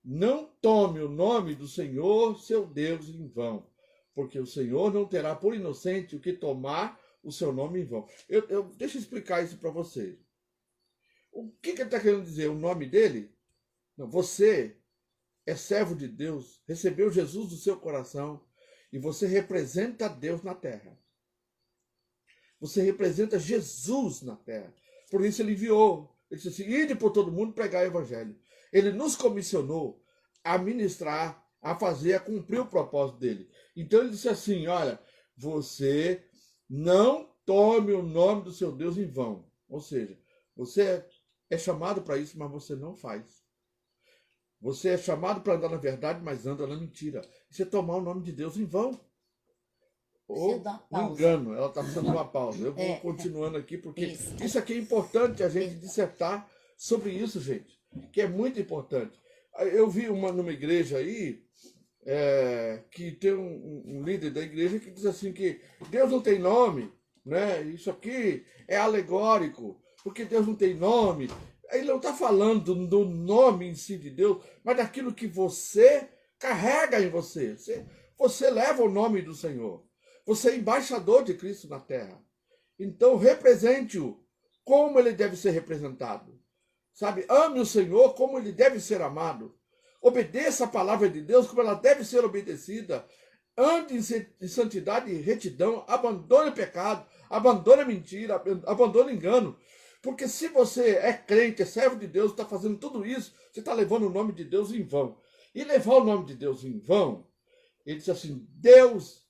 Não tome o nome do Senhor, seu Deus, em vão, porque o Senhor não terá por inocente o que tomar o seu nome em vão. Deixa eu explicar isso para vocês. O que ele está querendo dizer? O nome dele? Não, você é servo de Deus, recebeu Jesus do seu coração e você representa Deus na terra. Você representa Jesus na terra. Por isso ele enviou. Ele disse assim, ide por todo mundo pregar o evangelho. Ele nos comissionou a ministrar, a fazer, a cumprir o propósito dele. Então ele disse assim, olha, você não tome o nome do seu Deus em vão. Ou seja, você é chamado para isso, mas você não faz. Você é chamado para andar na verdade, mas anda na mentira. E você tomar o nome de Deus em vão. Ou um engano, ela está precisando de uma pausa. Eu vou continuando aqui, porque isso aqui é importante a gente dissertar sobre isso, gente, que é muito importante. Eu vi numa igreja aí, que tem um líder da igreja que diz assim que Deus não tem nome, né? Isso aqui é alegórico, porque Deus não tem nome. Ele não está falando do nome em si de Deus, mas daquilo que você carrega em você. Você leva o nome do Senhor. Você é embaixador de Cristo na terra. Então, represente-o como ele deve ser representado. Sabe? Ame o Senhor como ele deve ser amado. Obedeça a palavra de Deus como ela deve ser obedecida. Ande em santidade e retidão. Abandone o pecado. Abandone a mentira. Abandone o engano. Porque se você é crente, é servo de Deus, está fazendo tudo isso, você está levando o nome de Deus em vão. E levar o nome de Deus em vão, ele diz assim, Deus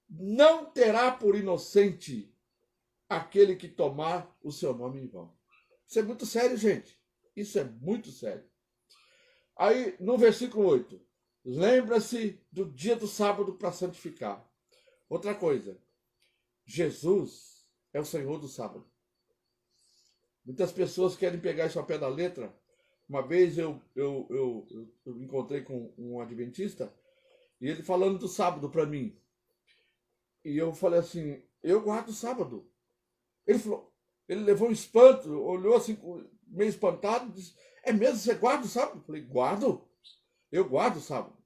não terá por inocente aquele que tomar o seu nome em vão. Isso é muito sério, gente. Isso é muito sério. Aí, no versículo 8, lembra-se do dia do sábado para santificar. Outra coisa, Jesus é o Senhor do sábado. Muitas pessoas querem pegar isso ao pé da letra. Uma vez eu encontrei com um adventista e ele falando do sábado para mim. E eu falei assim, eu guardo o sábado. Ele falou, ele levou um espanto, olhou assim meio espantado, disse, é mesmo, você guarda o sábado? Eu falei, guardo. Eu guardo o sábado.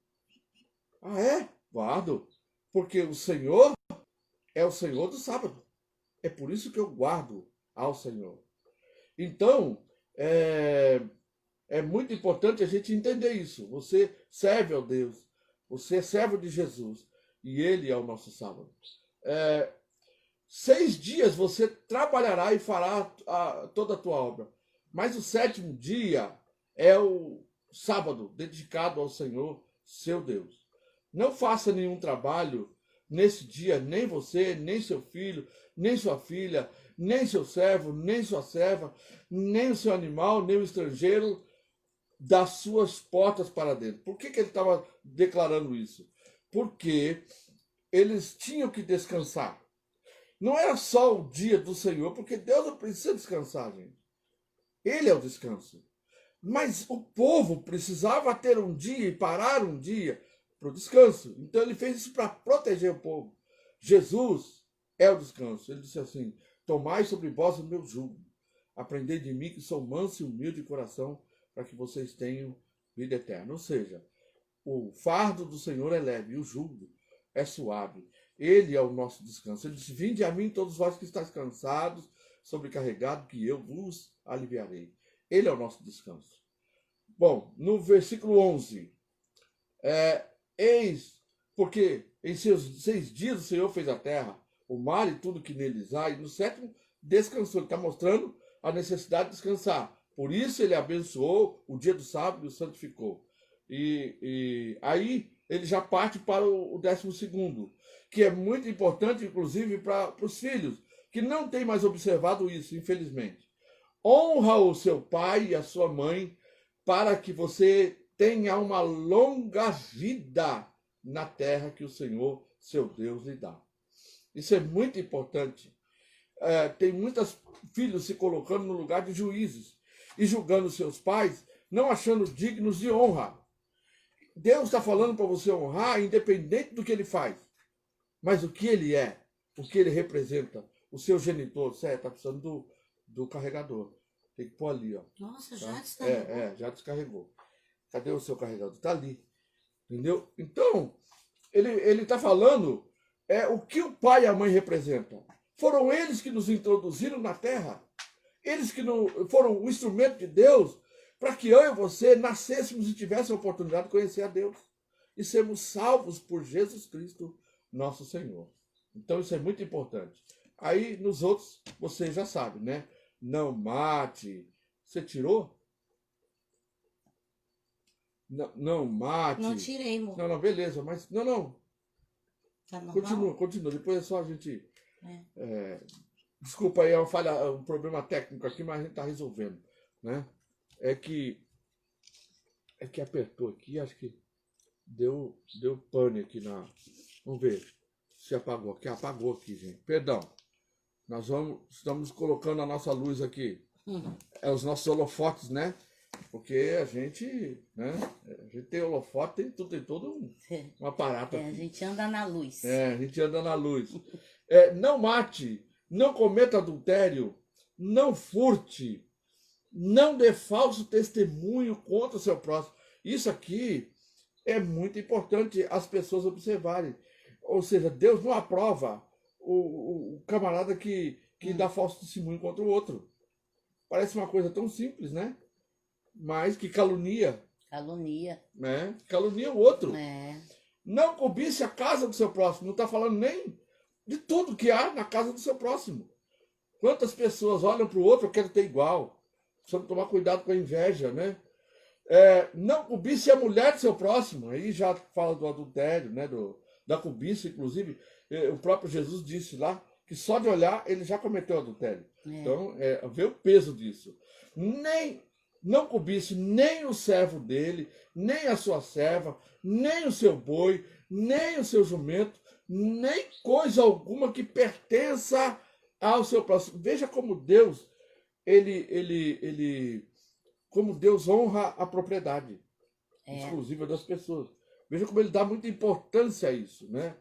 Ah, é? Guardo. Porque o Senhor é o Senhor do sábado. É por isso que eu guardo ao Senhor. Então, é muito importante a gente entender isso. Você serve ao Deus, você é servo de Jesus e Ele é o nosso sábado. 6 dias você trabalhará e fará toda a tua obra, mas o 7º dia é o sábado dedicado ao Senhor, seu Deus. Não faça nenhum trabalho nesse dia, nem você, nem seu filho, nem sua filha, nem seu servo, nem sua serva, nem o seu animal, nem o estrangeiro, das suas portas para dentro. Por que ele estava declarando isso? Porque eles tinham que descansar. Não era só o dia do Senhor, porque Deus não precisa descansar, gente. Ele é o descanso. Mas o povo precisava ter um dia e parar um dia para o descanso. Então ele fez isso para proteger o povo. Jesus é o descanso. Ele disse assim, tomai sobre vós o meu jugo. Aprendei de mim que sou manso e humilde de coração, para que vocês tenham vida eterna. Ou seja, o fardo do Senhor é leve e o jugo é suave. Ele é o nosso descanso. Ele disse, vinde a mim todos vós que estáis cansados, sobrecarregados, que eu vos aliviarei. Ele é o nosso descanso. Bom, no versículo 11, eis, porque em seus 6 dias o Senhor fez a terra, o mar e tudo que neles há, e no 7º descansou. Ele está mostrando a necessidade de descansar. Por isso ele abençoou o dia do sábado e o santificou. E aí ele já parte para o 12º, que é muito importante, inclusive, para os filhos, que não têm mais observado isso, infelizmente. Honra o seu pai e a sua mãe, para que você tenha uma longa vida na terra que o Senhor, seu Deus, lhe dá. Isso é muito importante. Tem muitos filhos se colocando no lugar de juízes e julgando seus pais, não achando dignos de honra. Deus está falando para você honrar, independente do que ele faz, mas o que ele é, o que ele representa, o seu genitor. Você está precisando do carregador. Tem que pôr ali, ó. Nossa, já descarregou. Já descarregou. Cadê o seu carregador? Está ali. Entendeu? Então, ele está falando o que o pai e a mãe representam. Foram eles que nos introduziram na terra. Eles que foram o instrumento de Deus para que eu e você nascêssemos e tivéssemos a oportunidade de conhecer a Deus e sermos salvos por Jesus Cristo, nosso Senhor. Então isso é muito importante. Aí nos outros, você já sabe, né? Não mate. Você tirou? Não mate. Não tirei, amor. Não, beleza, mas não. Tá normal? Continua. Depois é só a gente... Desculpa aí, um problema técnico aqui, mas a gente está resolvendo, né? É que apertou aqui, acho que deu pane aqui na... Vamos ver se apagou aqui. Apagou aqui, gente. Perdão. Estamos colocando a nossa luz aqui. Os nossos holofotes, né? Porque a gente, né? A gente tem holofote, tem todo um aparato A aqui. gente anda na luz. A gente anda na luz. Não mate, não cometa adultério, não furte, não dê falso testemunho contra o seu próximo. Isso aqui é muito importante as pessoas observarem. Ou seja, Deus não aprova o camarada que dá falso testemunho contra o outro. Parece uma coisa tão simples, né? Mas que calunia. Calunia. Né? Calunia o outro. É. Não cobice a casa do seu próximo. Não está falando nem de tudo que há na casa do seu próximo. Quantas pessoas olham para o outro, eu quero ter igual. Precisamos tomar cuidado com a inveja, né? Não cobice a mulher do seu próximo. Aí já fala do adultério, né? Da cobiça, inclusive. O próprio Jesus disse lá que só de olhar ele já cometeu adultério. Então, vê o peso disso. Não cobice nem o servo dele, nem a sua serva, nem o seu boi, nem o seu jumento, nem coisa alguma que pertença ao seu próximo. Veja como Deus, como Deus honra a propriedade exclusiva das pessoas. Veja como ele dá muita importância a isso, né?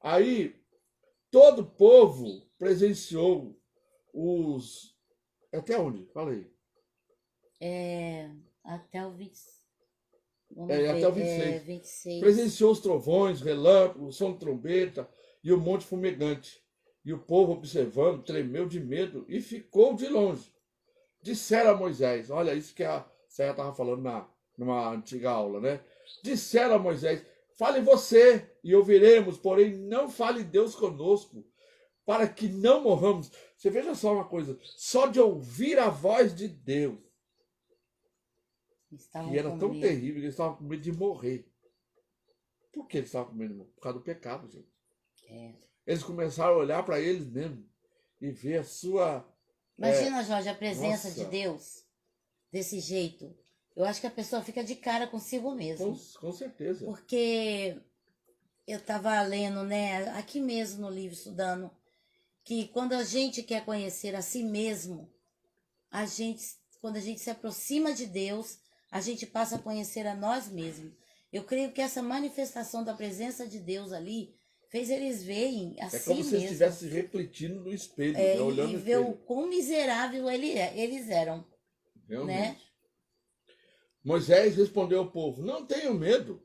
Aí, todo o povo presenciou até onde? Fala aí. Até o 20. Até o 26. 26. Presenciou os trovões, relâmpagos, o som de trombeta e o monte fumegante. E o povo, observando, tremeu de medo e ficou de longe. Disseram a Moisés, olha isso que a Serra estava falando numa antiga aula, né? Disseram a Moisés, fale você e ouviremos, porém não fale Deus conosco, para que não morramos. Você veja só uma coisa, só de ouvir a voz de Deus, que era tão terrível que eles estavam com medo de morrer. Por que eles estavam com medo de morrer? Por causa do pecado, gente. Eles começaram a olhar para eles mesmos e ver a sua... Imagina, Jorge, a presença de Deus desse jeito. Eu acho que a pessoa fica de cara consigo mesmo. Com certeza. Porque eu estava lendo, né, aqui mesmo no livro, estudando, que quando a gente quer conhecer a si mesmo, quando a gente se aproxima de Deus, a gente passa a conhecer a nós mesmos. Eu creio que essa manifestação da presença de Deus ali fez eles verem a si mesmo. É como se eles estivessem refletindo no espelho, né? Olhando e ver o quão miserável eles eram. Realmente. Né? Moisés respondeu ao povo, não tenham medo.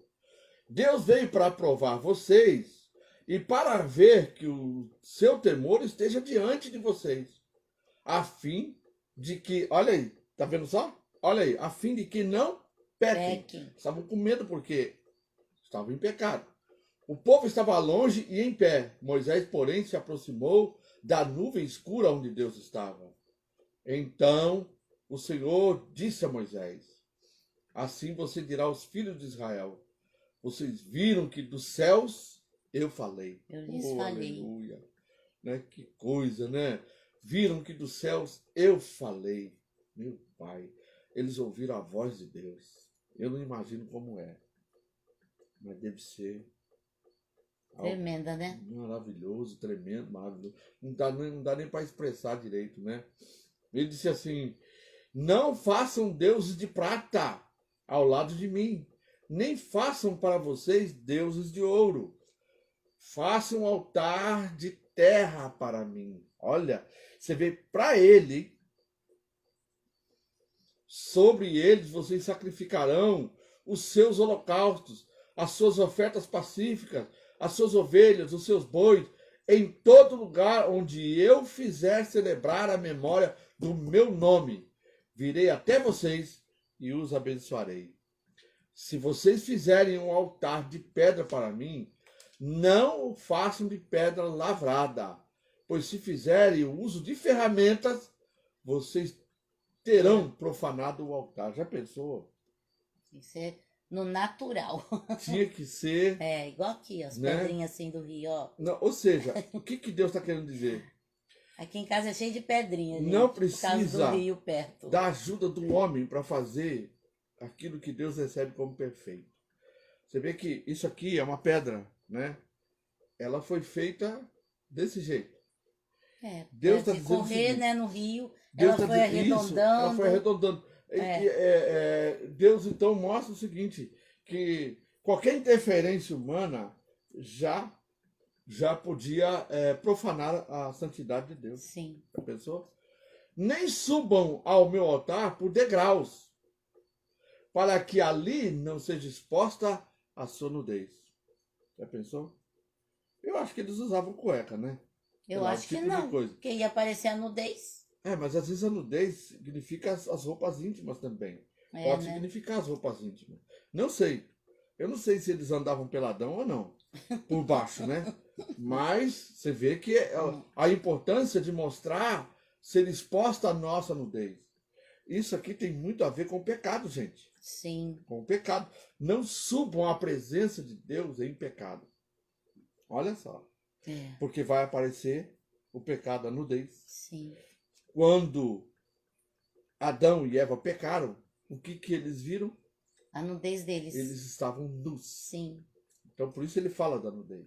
Deus veio para provar vocês e para ver que o seu temor esteja diante de vocês, a fim de que, olha aí, tá vendo só? Olha aí, a fim de que não pequem. Estavam com medo porque estavam em pecado. O povo estava longe e em pé. Moisés, porém, se aproximou da nuvem escura onde Deus estava. Então o Senhor disse a Moisés, assim você dirá aos filhos de Israel, vocês viram que dos céus eu falei. Eu lhes falei. Aleluia. Né? Que coisa, né? Viram que dos céus eu falei. Meu Pai, eles ouviram a voz de Deus. Eu não imagino como é, mas deve ser tremenda, né? Maravilhoso, tremendo, maravilhoso. Não dá nem para expressar direito, né? Ele disse assim, não façam deuses de prata ao lado de mim, nem façam para vocês deuses de ouro. Façam um altar de terra para mim. Olha, você vê, para ele, sobre eles vocês sacrificarão os seus holocaustos, as suas ofertas pacíficas, as suas ovelhas, os seus bois, em todo lugar onde eu fizer celebrar a memória do meu nome. Virei até vocês e os abençoarei. Se vocês fizerem um altar de pedra para mim, não o façam de pedra lavrada, pois se fizerem o uso de ferramentas, vocês terão profanado o altar. Já pensou? Isso é no natural. Tinha que ser... igual aqui, as pedrinhas assim do rio, ó. Não, ou seja, o que Deus está querendo dizer? Aqui em casa é cheio de pedrinha, gente, não precisa por causa do rio perto. Da ajuda do homem para fazer aquilo que Deus recebe como perfeito. Você vê que isso aqui é uma pedra, né? Ela foi feita desse jeito. Deus está dizendo correr, né, no rio, ela foi arredondando. Ela foi arredondando. Deus então mostra o seguinte, que qualquer interferência humana já podia profanar a santidade de Deus. Sim. Já pensou? Nem subam ao meu altar por degraus, para que ali não seja exposta a sua nudez. Já pensou? Eu acho que eles usavam cueca, né? Eu acho que não, porque ia aparecer a nudez. Mas às vezes a nudez significa as roupas íntimas também. Pode significar as roupas íntimas. Não sei. Eu não sei se eles andavam peladão ou não. Por baixo, né? Mas você vê que a importância de mostrar ser exposta à nossa nudez. Isso aqui tem muito a ver com o pecado, gente. Sim. Com o pecado. Não subam à presença de Deus em pecado. Olha só. Porque vai aparecer o pecado, a nudez. Sim. Quando Adão e Eva pecaram, o que eles viram? A nudez deles. Eles estavam nus. Sim. Então por isso ele fala da nudez.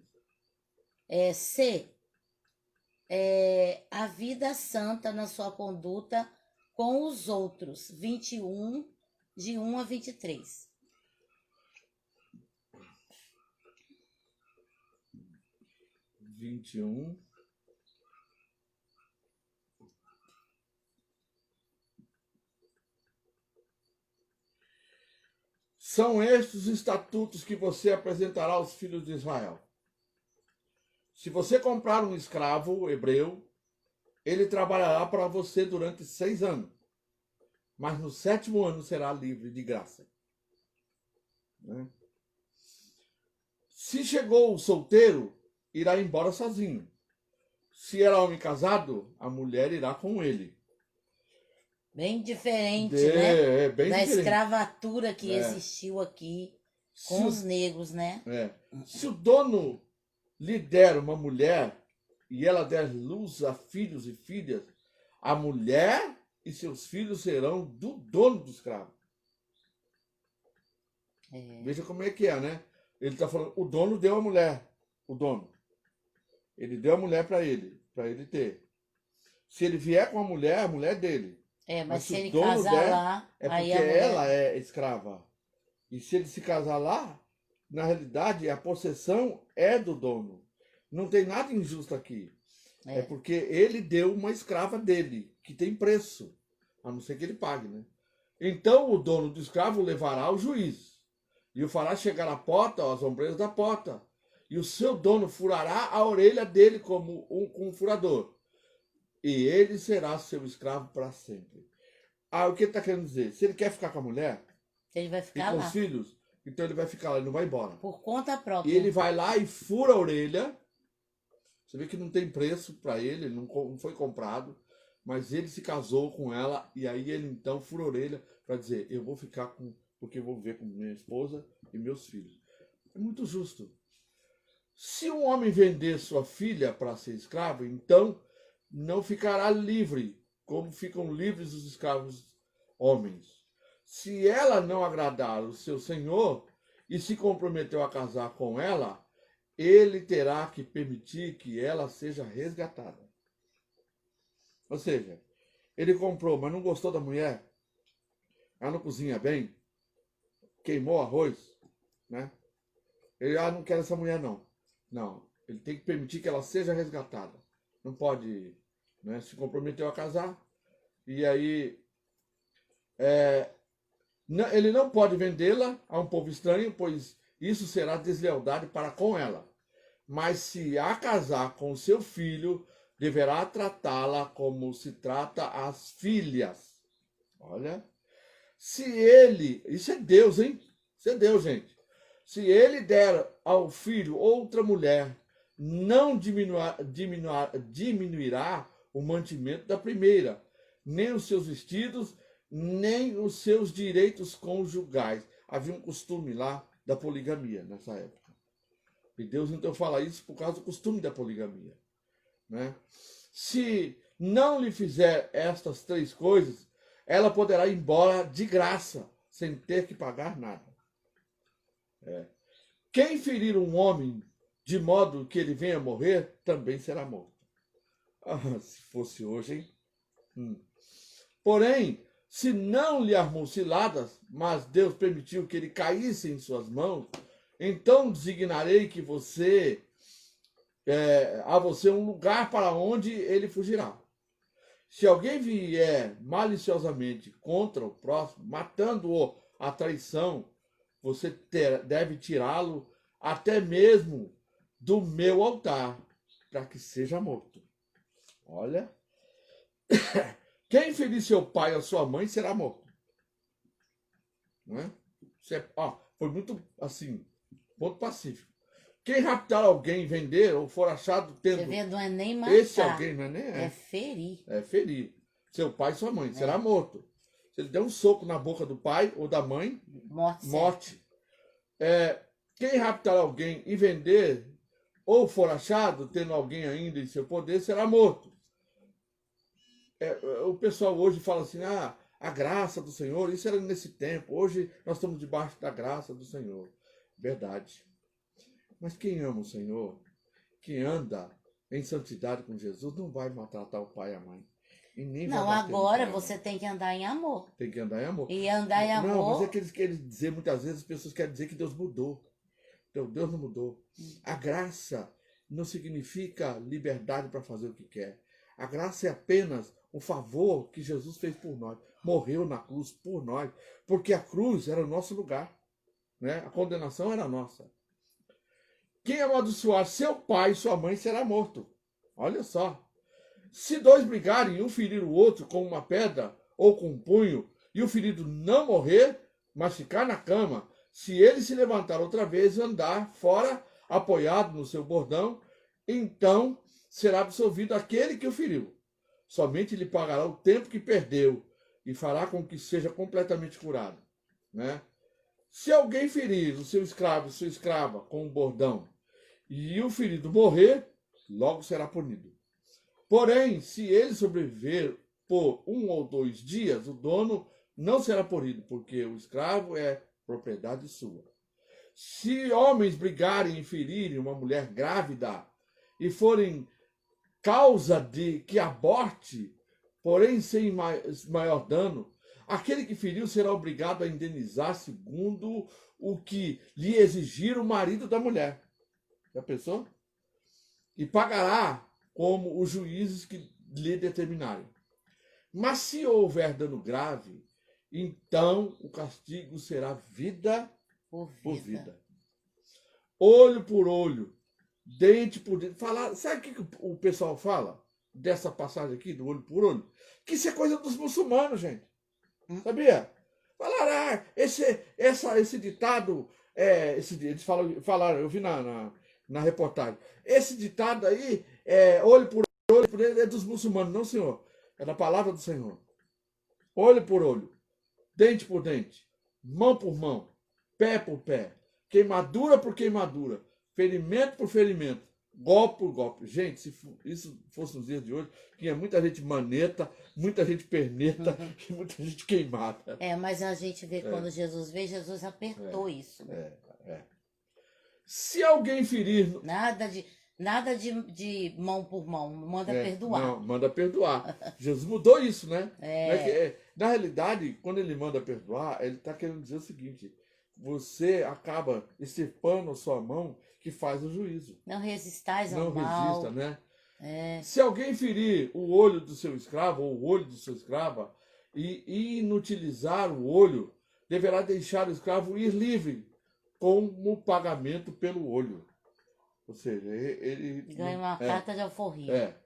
A vida santa na sua conduta com os outros. 21, de 1 a 23. 21. São estes os estatutos que você apresentará aos filhos de Israel. Se você comprar um escravo hebreu, ele trabalhará para você durante 6 anos, mas no 7º ano será livre de graça. Né? Se chegou o solteiro, irá embora sozinho. Se era homem casado, a mulher irá com ele. Bem diferente, né? Bem da diferente. Escravatura que existiu aqui com os negros, né? Se o dono lhe der uma mulher e ela der luz a filhos e filhas, a mulher e seus filhos serão do dono do escravo. Veja como é que é, né? Ele está falando, o dono deu a mulher, o dono. Ele deu a mulher para ele ter. Se ele vier com a mulher dele. Mas se ele casar lá, é aí porque a mulher... ela é escrava. E se ele se casar lá, na realidade, a possessão é do dono. Não tem nada injusto aqui. É porque ele deu uma escrava dele, que tem preço, a não ser que ele pague, né? Então o dono do escravo levará ao juiz e o fará chegar à porta, às ombreiras da porta. E o seu dono furará a orelha dele como um furador. E ele será seu escravo para sempre. O que ele está querendo dizer? Se ele quer ficar com a mulher, ele vai ficar e com lá. os filhos, então ele vai ficar lá, ele não vai embora. Por conta própria. E ele vai lá e fura a orelha. Você vê que não tem preço para ele não foi comprado, mas ele se casou com ela e aí ele então fura a orelha para dizer, eu vou ficar porque eu vou viver com minha esposa e meus filhos. É muito justo. Se um homem vender sua filha para ser escravo, então não ficará livre, como ficam livres os escravos homens. Se ela não agradar o seu senhor e se comprometeu a casar com ela, ele terá que permitir que ela seja resgatada. Ou seja, ele comprou, mas não gostou da mulher, ela não cozinha bem, queimou arroz, né? Ele, não quer essa mulher não. Não, ele tem que permitir que ela seja resgatada. Não pode, né, se comprometeu a casar, e aí ele não pode vendê-la a um povo estranho, pois isso será deslealdade para com ela. Mas se a casar com seu filho, deverá tratá-la como se trata as filhas. Olha, se ele, isso é Deus, hein? Isso é Deus, gente. Se ele der ao filho outra mulher, não diminuirá o mantimento da primeira, nem os seus vestidos, nem os seus direitos conjugais. Havia um costume lá da poligamia nessa época. E Deus então fala isso por causa do costume da poligamia, né? Se não lhe fizer estas 3 coisas, ela poderá ir embora de graça, sem ter que pagar nada. Quem ferir um homem de modo que ele venha morrer, também será morto. Se fosse hoje, hein? Porém, se não lhe armou ciladas, mas Deus permitiu que ele caísse em suas mãos, então designarei que a você um lugar para onde ele fugirá. Se alguém vier maliciosamente contra o próximo, matando-o à traição, você deve tirá-lo até mesmo do meu altar, para que seja morto. Olha, quem ferir seu pai ou sua mãe será morto. Não é? Foi muito assim, ponto pacífico. Quem raptar alguém, vender ou for achado tendo... Você vê, não é nem matar. Esse alguém não é nem... É ferir. É ferir. Seu pai e sua mãe. Será morto. Se ele der um soco na boca do pai ou da mãe, morte. Quem raptar alguém e vender ou for achado tendo alguém ainda em seu poder, será morto. O pessoal hoje fala assim, a graça do Senhor, isso era nesse tempo. Hoje nós estamos debaixo da graça do Senhor. Verdade. Mas quem ama o Senhor, quem anda em santidade com Jesus, não vai maltratar o pai e a mãe. E nem não, vai bater no agora pai, você tem que andar em amor. tem que andar em amor. E andar em amor... Não, mas é que eles querem dizer, muitas vezes, as pessoas querem dizer que Deus mudou. Então, Deus não mudou. A graça não significa liberdade para fazer o que quer. A graça é apenas o favor que Jesus fez por nós. Morreu na cruz por nós. Porque a cruz era o nosso lugar. Né? A condenação era nossa. Quem amaldiçoar seu pai e sua mãe será morto. Olha só. Se dois brigarem, um ferir o outro com uma pedra ou com um punho, e o ferido não morrer, mas ficar na cama, se ele se levantar outra vez e andar fora, apoiado no seu bordão, então será absolvido aquele que o feriu. Somente lhe pagará o tempo que perdeu e fará com que seja completamente curado. Né? Se alguém ferir o seu escravo e sua escrava com um bordão, e o ferido morrer, logo será punido. Porém, se ele sobreviver por 1 ou 2 dias, o dono não será punido, porque o escravo é propriedade sua. Se homens brigarem e ferirem uma mulher grávida e forem causa de que aborte, porém sem maior dano, aquele que feriu será obrigado a indenizar segundo o que lhe exigir o marido da mulher. Já pensou? E pagará como os juízes que lhe determinarem. Mas se houver dano grave, então o castigo será vida por vida. Olho por olho, dente por dente. Sabe o que o pessoal fala dessa passagem aqui, do olho por olho? Que isso é coisa dos muçulmanos, gente. Sabia? Falaram, esse ditado, eles falaram, eu vi na reportagem. Esse ditado aí, olho por olho, é dos muçulmanos. Não, senhor. É da palavra do Senhor. Olho por olho, dente por dente, mão por mão, pé por pé, queimadura por queimadura, ferimento por ferimento, golpe por golpe. Gente, se isso fosse nos dias de hoje, tinha muita gente maneta, muita gente perneta e muita gente queimada. Mas a gente vê quando Jesus veio, Jesus apertou isso. Se alguém ferir... Nada de mão por mão, manda perdoar. Não, manda perdoar. Jesus mudou isso, né? Na realidade, quando ele manda perdoar, ele está querendo dizer o seguinte: você acaba extirpando a sua mão que faz o juízo. Não resistais ao mal. Não resista, né? É. Se alguém ferir o olho do seu escravo ou o olho de sua escrava e inutilizar o olho, deverá deixar o escravo ir livre como pagamento pelo olho. Ou seja, ele ganha uma carta de alforria.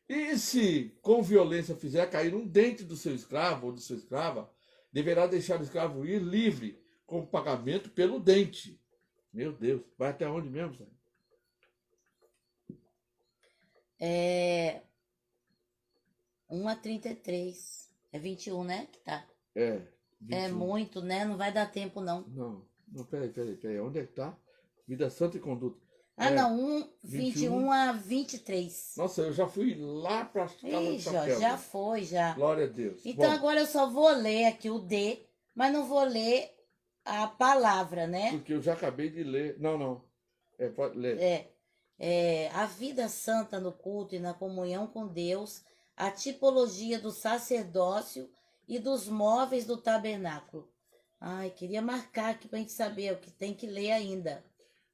E se com violência fizer cair um dente do seu escravo ou de sua escrava, deverá deixar o escravo ir livre com pagamento pelo dente. Meu Deus, vai até onde mesmo, Sam? 1:33. É 21, né? Que tá. 21. É muito, né? Não vai dar tempo, não. Não, peraí. Onde é que tá? Vida santa e conduta. Não, 21:23. Nossa, eu já fui lá para a casa do chapéu. Já foi, já. Glória a Deus. Então agora eu só vou ler aqui o D, mas não vou ler a palavra, né? Porque eu já acabei de ler. Não. Pode ler. A vida santa no culto e na comunhão com Deus, a tipologia do sacerdócio e dos móveis do tabernáculo. Ai, queria marcar aqui para a gente saber o que tem que ler ainda.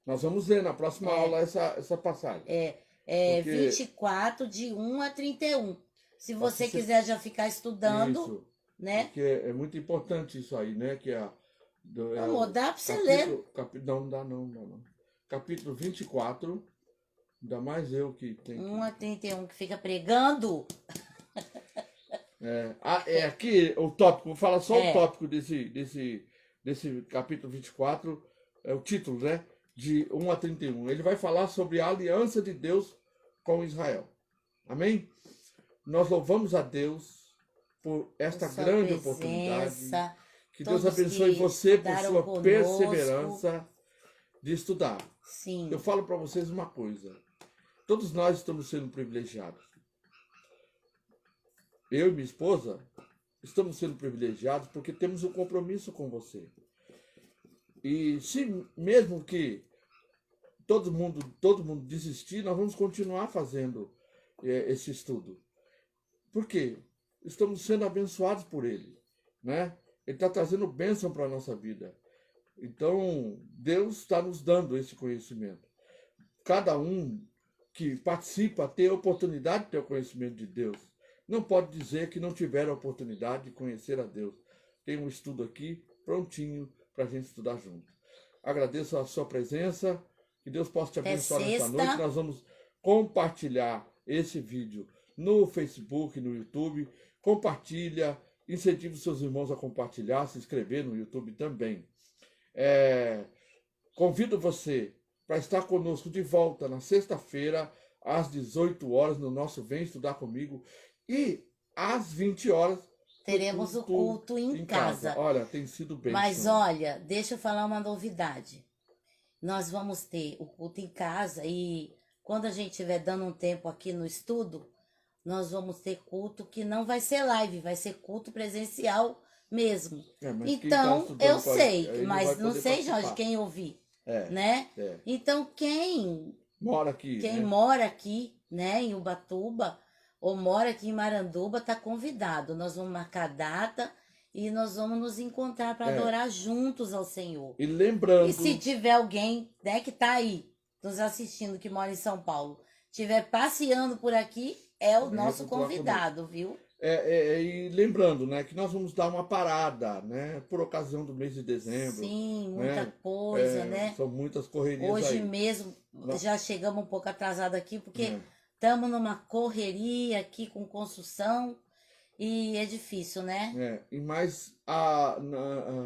Nós vamos ler na próxima aula essa passagem. É Porque- 24, de 1 a 31. Se Pode você ser- quiser já ficar estudando, Isso, né? porque é muito importante isso aí, né? Que Amor, dá para você ler. Não dá não. Capítulo 24, ainda mais eu que tenho. 1 a 31, que fica pregando. Aqui o tópico, fala só É. o tópico desse capítulo 24, é o título, né? De 1 a 31. Ele vai falar sobre a aliança de Deus com Israel. Amém? Nós louvamos a Deus por esta Sua grande presença. oportunidade. Que Deus todos abençoe que você por estudaram sua conosco. perseverança de estudar. Sim. Eu falo para vocês uma coisa. Todos nós estamos sendo privilegiados. Eu e minha esposa estamos sendo privilegiados porque temos um compromisso com você. E se mesmo que todo mundo desistir, nós vamos continuar fazendo esse estudo. Por quê? Estamos sendo abençoados por Ele, né? Ele está trazendo bênção para a nossa vida. Então, Deus está nos dando esse conhecimento. Cada um que participa tem a oportunidade de ter o conhecimento de Deus. Não pode dizer que não tiver a oportunidade de conhecer a Deus. Tem um estudo aqui prontinho para a gente estudar junto. Agradeço a sua presença. Que Deus possa te abençoar nessa noite. Nós vamos compartilhar esse vídeo no Facebook, no YouTube. Compartilha, incentive os seus irmãos a compartilhar, se inscrever no YouTube também. Convido você para estar conosco de volta na sexta-feira, às 18 horas, no nosso Vem Estudar Comigo. E às 20 horas teremos o culto em casa. Olha, tem sido bem. Mas olha, deixa eu falar uma novidade. Nós vamos ter o culto em casa e quando a gente estiver dando um tempo aqui no estudo, nós vamos ter culto que não vai ser live, vai ser culto presencial mesmo. Então, eu sei, mas não sei, Jorge, quem ouvir, né? Então, quem mora aqui, mora aqui, né, em Ubatuba, ou mora aqui em Maranduba, está convidado. Nós vamos marcar a data e nós vamos nos encontrar para adorar juntos ao Senhor. E lembrando... E se tiver alguém, né, que está aí, nos assistindo, que mora em São Paulo, estiver passeando por aqui, é o nosso convidado, viu? E lembrando, né, que nós vamos dar uma parada, né, por ocasião do mês de dezembro. Sim, muita coisa, né? São muitas correrias Hoje aí. mesmo, já chegamos um pouco atrasado aqui, porque estamos numa correria aqui com construção e é difícil, né?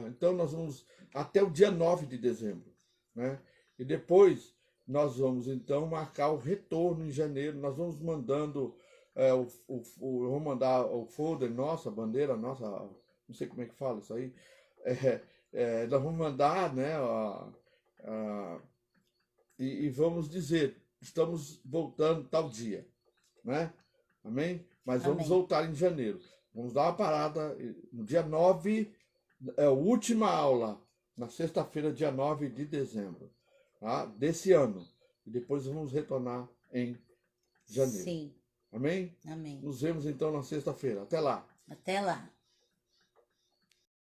Então nós vamos até o dia 9 de dezembro, né? E depois nós vamos então marcar o retorno em janeiro. Nós vamos mandando, eu vou mandar o folder nossa, a bandeira nossa, não sei como é que fala isso aí. Nós vamos mandar, né? E vamos dizer, estamos voltando tal dia, né? Amém? Mas vamos voltar em janeiro. Vamos dar uma parada no dia 9, a última aula, na sexta-feira, dia 9 de dezembro, tá? Desse ano. E depois vamos retornar em janeiro. Sim. Amém? Amém. Nos vemos então na sexta-feira. Até lá. Até lá.